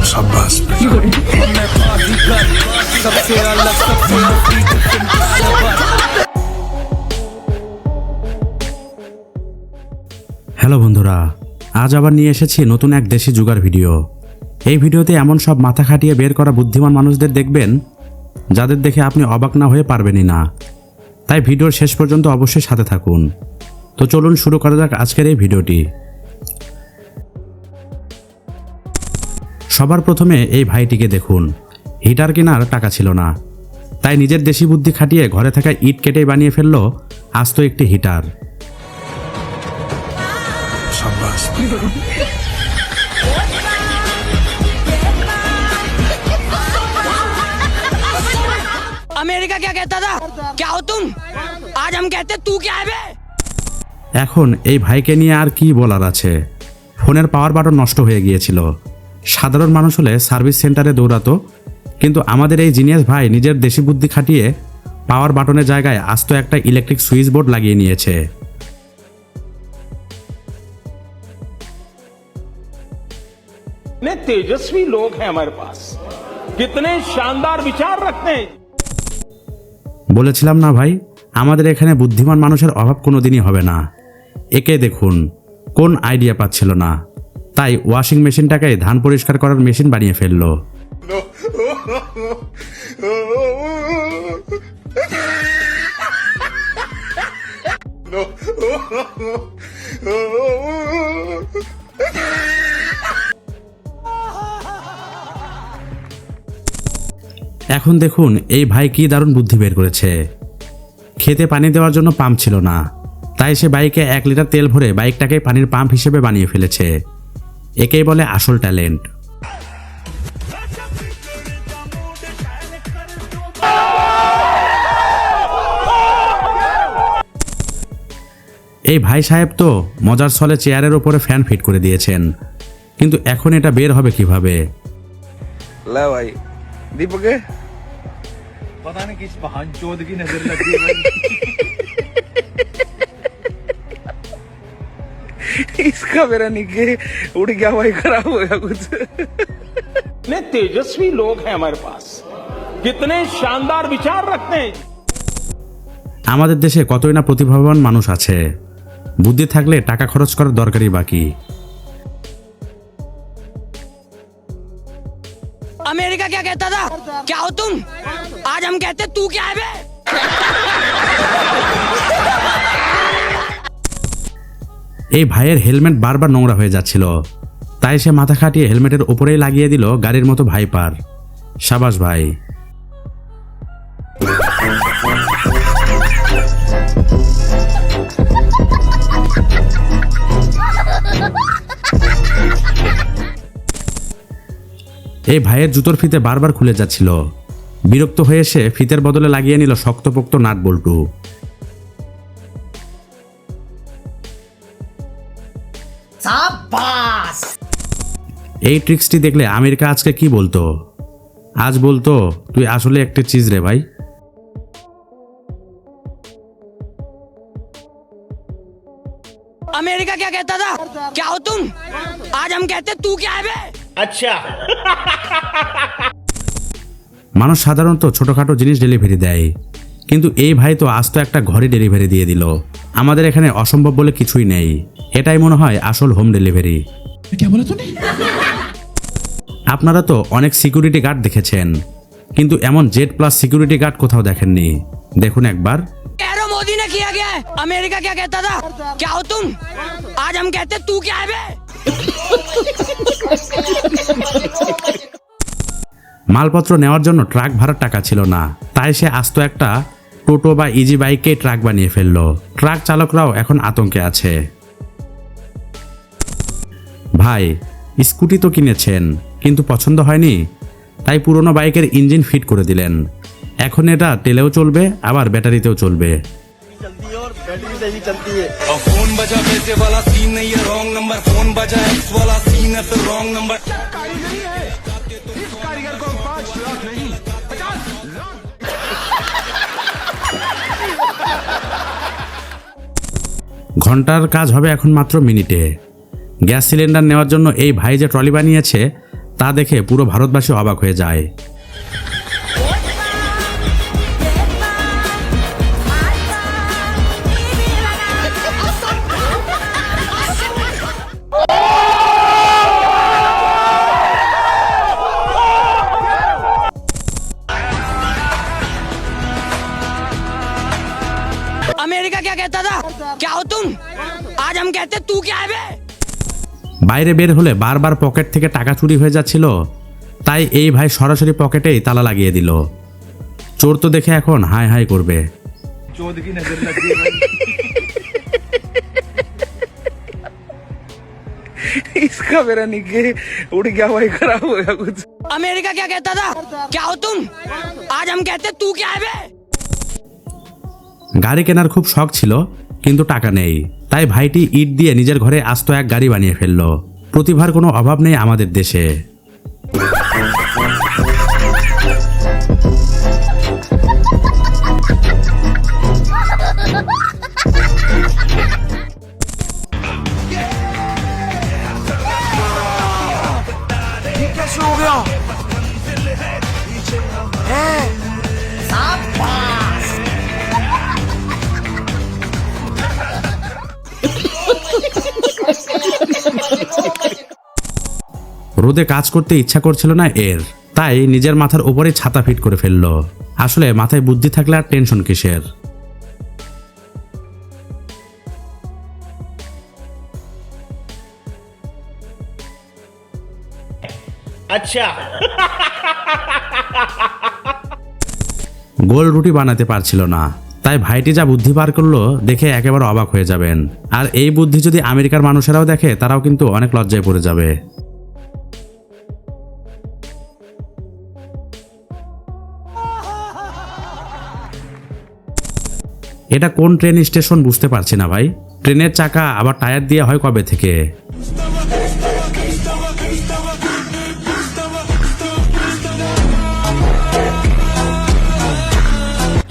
शाबाश হ্যালো বন্ধুরা, আজ আবার নিয়ে এসেছি নতুন এক দেশি জুগার ভিডিও। এই ভিডিওতে এমন সব মাথা খাটিয়ে বের করা বুদ্ধিমান মানুষদের দেখবেন যাদের দেখে আপনি অবাক না হয়ে পারবেনই না। তাই ভিডিওর শেষ পর্যন্ত অবশ্যই সাথে থাকুন। তো চলুন শুরু করা যাক আজকের এই ভিডিওটি। সবার প্রথমে এই ভাইটিকে দেখুন। হিটার কেনার টাকা ছিল না, তাই নিজের দেশি বুদ্ধি খাটিয়ে ঘরে থাকা ইট কেটে বানিয়ে ফেললো আস্ত একটি হিটার। शाबाश अमेरिका क्या कहता था? क्या हो तुम? आज हम कहते तू क्या है बे? এখন এই ভাইকে নিয়ে আর কি বলার আছে। ফোনের পাওয়ার বাটন নষ্ট হয়ে গিয়েছিল। সাধারণ মানুষ হলে সার্ভিস সেন্টারে দৌড়াতো, কিন্তু আমাদের এই জিনিয়াস ভাই নিজের দেশি বুদ্ধি খাটিয়ে পাওয়ার বাটনের জায়গায় আস্ত একটা ইলেকট্রিক সুইচ বোর্ড লাগিয়ে নিয়েছে। कितने तेजस्वी लोग हैं हमारे पास, कितने शानदार विचार रखते हैं। বলেছিলাম না ভাই, আমাদের এখানে বুদ্ধিমান মানুষের অভাব কোনোদিনই হবে না। একে দেখুন, কোন আইডিয়া পাচ্ছিল না, তাই ওয়াশিং মেশিনটাকে ধান পরিষ্কার করার মেশিন বানিয়ে ফেললো। এখন দেখুন এই ভাই কি দারুণ বুদ্ধি বের করেছে। খেতে পানি দেওয়ার জন্য পাম্প ছিল না, তাই সে বাইকে 1 লিটার তেল ভরে বাইকটাকে পানির পাম্প হিসেবে বানিয়ে ফেলেছে। একেই বলে আসল ট্যালেন্ট। এই ভাই সাহেব তো মজার ছলে চেয়ারের ওপরে ফ্যান ফিট করে দিয়েছেন, কিন্তু এখন এটা বের হবে কিভাবে? ला भाई दीपक पता नहीं किस बहन चोद की नजर लगी है इसका मेरा निके उड़ गया भाई, खराब हो गया कुछ। कितने तेजस्वी लोग हैं हमारे पास, कितने शानदार विचार रखते हैं। আমাদের দেশে কতই না প্রতিভাবান মানুষ আছে, বুদ্ধি থাকলে টাকা খরচ করার দরকারই বাকি। अमेरिका क्या कहता था? क्या हो तुम? आज हम कहते तू क्या है बे? এই ভাইয়ের হেলমেট বারবার নোংরা হয়ে যাচ্ছিল, তাই সে মাথা খাটিয়ে হেলমেটের উপরেই লাগিয়ে দিল গাড়ির মতো ভাইপার। সাবাস ভাই। এই ভাইয়ের জুতোর ফিতে বারবার খুলে যাচ্ছিল। বিরক্ত হয়ে এসে ফিতের বদলে লাগিয়ে নিল শক্তপোক্ত নাট বল্টু। এই ট্রিক্সটি দেখলে আমেরিকা আজকে কি বলতো? আজ বলতো তুই আসলে একটা চিজ রে ভাই। अमेरिका क्या कहता था? क्या हो तुम? आज हम कहते तू क्या है बे? अच्छा মানুষ সাধারণত ছোটখাটো জিনিস ডেলিভারি দেয়, কিন্তু এই ভাই তো আজ তো একটা ঘরে ডেলিভারি দিয়ে দিল। আমাদের এখানে অসম্ভব বলে কিছুই নেই। এটাই মনে হয় আসল হোম ডেলিভারি। আপনারা তো অনেক সিকিউরিটি গার্ড দেখেছেন, কিন্তু এমন জেড প্লাস সিকিউরিটি গার্ড কোথাও দেখেননি। দেখুন একবার। एरो मोदी ने किया गया है। अमेरिका क्या कहता था? क्या हो तुम? आज हम कहते तू क्या है बे? মালপত্র নেওয়ার জন্য ট্রাক ভাড়ার টাকা ছিল না, তাই সে আস্ত একটা টোটো বা ইজি বাইকে ট্রাক বানিয়ে ফেললো। ট্রাক চালকরাও এখন আতঙ্কে আছে। ভাই, স্কুটি তো কিনেছেন, কিন্তু পছন্দ হয়নি, তাই পুরনো বাইকের ইঞ্জিন ফিট করে দিলেন। এখন এটা তেলেও চলবে, আবার ব্যাটারিতেও চলবে। फोन बजा पैसे वाला सीन नहीं है, रॉन्ग नंबर। फोन बजा एक्स वाला सीन है, तो रॉन्ग नंबर। ঘন্টার কাজ হবে এখন মাত্র মিনিটে। গ্যাস সিলিন্ডার নেওয়ার জন্য এই ভাই যে ট্রলি বানিয়েছে তা দেখে পুরো ভারতবাসী অবাক হয়ে যায়। अमेरिका क्या कहता था, क्या हो तुम? आज हम कहते तू क्या है बे? বাইরে বের হলে বারবার পকেট থেকে টাকা চুরি হয়ে যাচ্ছিল, তাই এই ভাই সরাসরি পকেটেই তালা লাগিয়ে দিল। চোর তো দেখে এখন হাই হাই করবে। चौध की नजर लग गई भाई। इसका मेरा निके उड़ गया भाई, खराब हो गया कुछ। अमेरिका क्या कहता था, क्या हो तुम? आज हम कहते तू क्या है बे? গাড়ি কেনার খুব শখ ছিল, কিন্তু টাকা নেই, তাই ভাইটি ইট দিয়ে নিজের ঘরে আস্ত এক গাড়ি বানিয়ে ফেললো। প্রতিভার কোনো অভাব নেই আমাদের দেশে। রোদে কাজ করতে ইচ্ছা করছিল না এর, তাই নিজের মাথার উপরে ছাতা ফিট করে ফেললো। আসলে মাথায় বুদ্ধি থাকলে আর টেনশন কিসের। अच्छा গোল রুটি বানাতে পারছিল না, তাই ভাইটি যা বুদ্ধি বার করলো দেখে একেবারে অবাক হয়ে যাবেন। আর এই বুদ্ধি যদি আমেরিকার মানুষেরাও দেখে তারাও কিন্তু অনেক লজ্জায় পড়ে যাবে। এটা কোন ট্রেন স্টেশন বুঝতে পারছি না ভাই। ট্রেনের চাকা আবার টায়ার দিয়ে হয় কবে থেকে?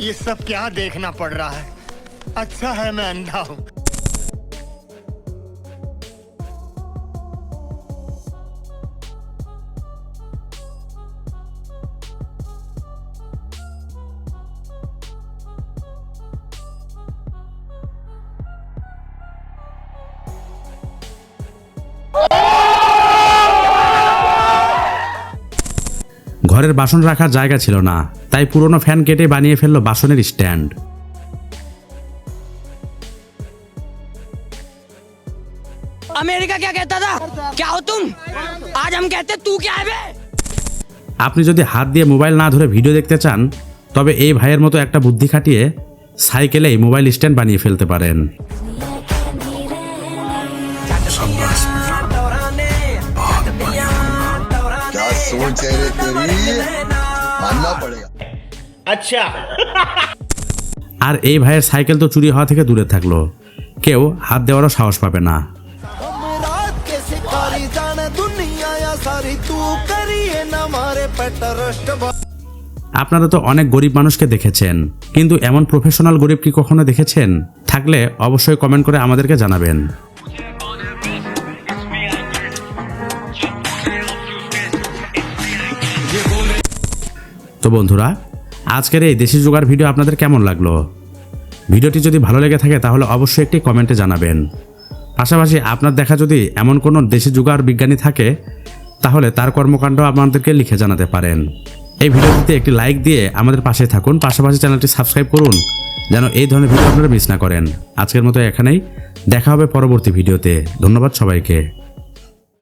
ये सब क्या देखना पड़ रहा है? अच्छा है मैं अंधा हूँ। ঘরের বাসন রাখার জায়গা ছিল না, তাই পুরনো ফ্যান কেটে বানিয়ে ফেললো বাসনের স্ট্যান্ড। अमेरिका क्या कहता था, क्या हो तुम? आज हम कहते तू क्या है बे? আপনি যদি হাত দিয়ে মোবাইল না ধরে ভিডিও দেখতে চান, তবে এই ভাইয়ের মতো একটা বুদ্ধি খাটিয়ে সাইকেলেই মোবাইল স্ট্যান্ড বানিয়ে ফেলতে পারেন। क्या सोच है रे तेरी, मानना पड़ेगा। अच्छा আর এই ভাইয়ের সাইকেল তো চুরি হওয়া থেকে দূরে থাকলো, কেউ হাত দেওয়ারও সাহস পাবে না। रात के शिकारी जाने दुनिया या सारी तू करिए ना मारे पेटरस्ट। আপনারা তো অনেক গরিব মানুষকে দেখেছেন, কিন্তু এমন প্রফেশনাল গরিব কি কখনো দেখেছেন? থাকলে অবশ্যই কমেন্ট করে আমাদেরকে জানাবেন। তো বন্ধুরা, আজকের এই দেশি জোগাড় ভিডিও আপনাদের কেমন লাগলো? ভিডিওটি যদি ভালো লেগে থাকে তাহলে অবশ্যই একটি কমেন্টে জানাবেন। পাশাপাশি আপনার দেখা যদি এমন কোনো দেশি জোগাড় বিজ্ঞানী থাকে তাহলে তার কর্মকাণ্ড আমাদেরকে লিখে জানাতে পারেন। এই ভিডিওটিতে একটি লাইক দিয়ে আমাদের পাশে থাকুন, পাশাপাশি চ্যানেলটি সাবস্ক্রাইব করুন যেন এই ধরনের ভিডিও আপনারা মিস না করেন। আজকের মতো এখানেই, দেখা হবে পরবর্তী ভিডিওতে। ধন্যবাদ সবাইকে।